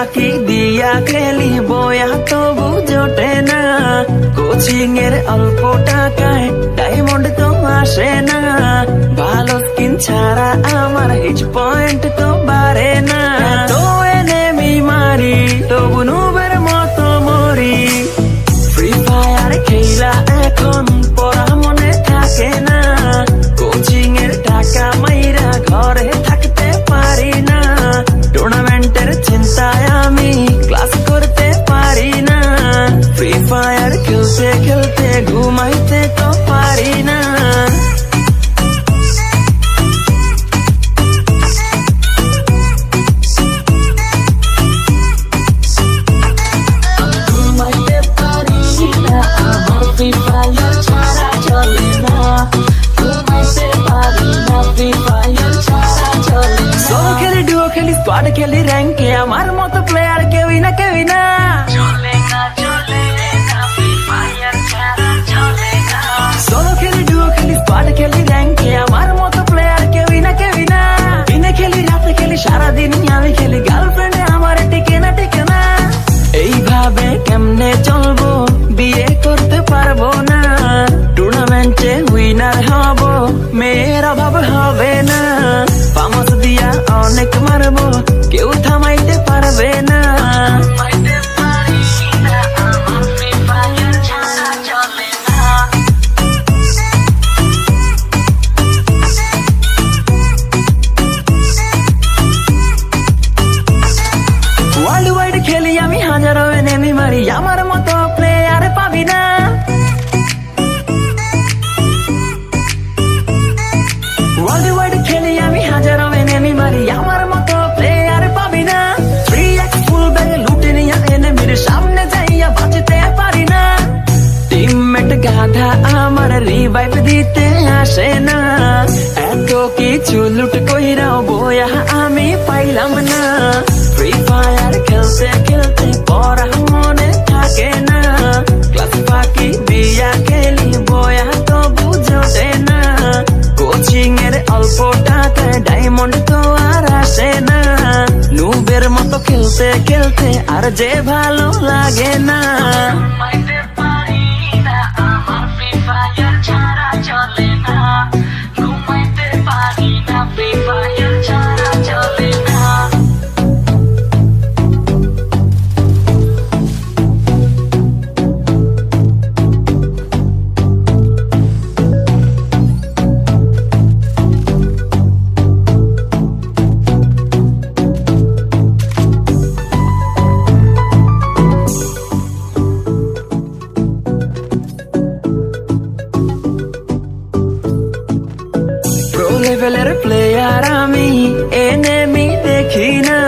ফাঁকি দিয়া খেলি বয়া তবু জোটে না, কোচিং এর অল্প টাকায় ডায়মন্ড তো আসে না, ভালো স্কিন ছাড়া আমার হিচ পয়েন্ট তো বাড়ে না। তো এনেমি মারি তবু নুবের মতো মরি, ফ্রি ফায়ার খেলা এখন পড়া মনে থাকে না, কোচিং এর টাকা মাইরা ঘরে থাকতে পারি না, টুর্নামেন্টের চিন্তায় আমি ক্লাস করতে পারি না, ফ্রি ফায়ার খেলতে খেলতে ঘুমাইতে তো পারি না। ঘুমাইতে পারি না, আমার ফ্রি ফায়ার ছাড়া চলে না, ঘুমাইতে পারি না, ফ্রি ফায়ার ছাড়া চলে না। সোলো খেলি, ডুও খেলি, স্কোয়াড খেলি, র্যাঙ্কে আমার মতো প্লেয়ার কেউই না, কেউই না। সোলো খেলি, ডুও খেলি, স্কোয়াড খেলি, র্যাঙ্কে আমার মতো প্লেয়ার কেউই না, কেউই না। দিনে খেলি, রাতে খেলি, সারাদিন আমি খেলি, গার্লফ্রেন্ড আমার টিকে না, টিকে না। এইভাবে কেমনে চলবো, বিয়ে করতে পারবো না, টুর্নামেন্টে উইনার হব, মেয়ের অভাব হবে না, পামস দিয়া অনেক মারবো, কেউ থামাইতে পারবে না। ওয়ার্ল্ড ওয়াইড খেলি আমি, হাজারো এনেমি মারি, আমার মতো প্লেয়ার পাবি না। ওয়ার্ল্ড ওয়াইড খেলি আমি, হাজারো এনেমি মারি, আমার মতো প্লেয়ার পাবি না। 3x ফুল ব্যাগে লুটে নিয়া এনেমির সামনে যাইয়া বাঁচতে পারি না, টিমমেট গাধা আমার রিভাইভ দিতে আসে না, এত কিছু লুট কইরাও বয়া আমি পাইলাম না, ফ্রি ফায়ার খেলতে খেলতে পড়া মনে থাকে না, ক্লাস ফাঁকি দিয়া খেলি বয়া তো বুঝোটে না, কোচিং এর অল্প টাকায় ডায়মন্ড তো আর আসে না, নুবের মতো খেলতে খেলতে আর যে ভালো লাগে না। লেভেলের প্লেয়ার আমি, এনেমি দেখি না,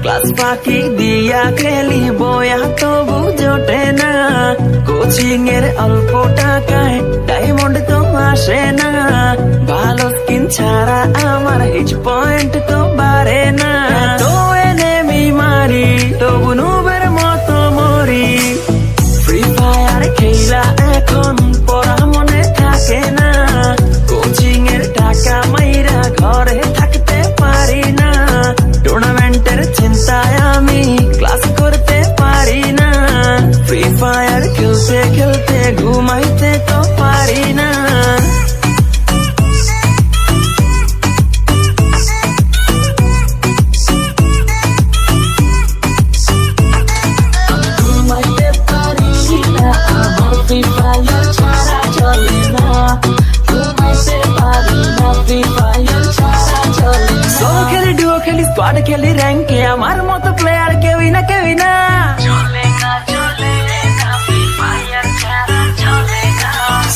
ক্লাস ফাঁকি দিয়া খেলি বয়া তবু জোটে না, কোচিং এর অল্প টাকায় ডায়মন্ড তো আসে না, ভালো স্কিন ছাড়া আমার হিচ পয়েন্ট তো বাড়ে না। তো এনেমি মারি তবু নুবের মতো মরি, ফ্রি ফায়ার খেলা এখন পড়া মনে থাকে না, কোচিং এর টাকা মাইরা ঘরে থাকতে পারি না, টুর্নামেন্টের চিন্তায় আমি ক্লাস করতে পারি না, ফ্রি ফায়ার খেলতে খেলতে ঘুমাইতে তো পারি না। ঘুমাইতে পারি না, আমার ফ্রি ফায়ার ছাড়া চলে না, ঘুমাইতে পারি না, ফ্রি ফায়ার ছাড়া চলে না। সোলো খেলি, ডুও খেলি, স্কোয়াড খেলি, র্যাঙ্কে আমার মতো প্লেয়ার কেউই না, কেউই না।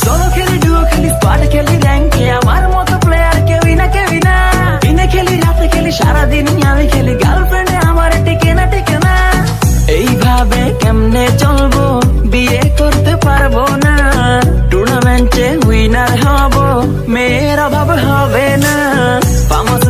সোলো খেলি, ডুও খেলি, স্কোয়াড খেলি, র্যাঙ্কে আমার মতো প্লেয়ার কেউই না, কেউই না। দিনে খেলি, রাতে খেলি, সারাদিন আমি খেলি, গার্লফ্রেন্ড আমার টিকে না, টিকে না। এইভাবে কেমনে চলবো, বিয়ে করতে পারবো না, টুর্নামেন্টে উইনার হব, মেয়ের অভাব হবে না, পামস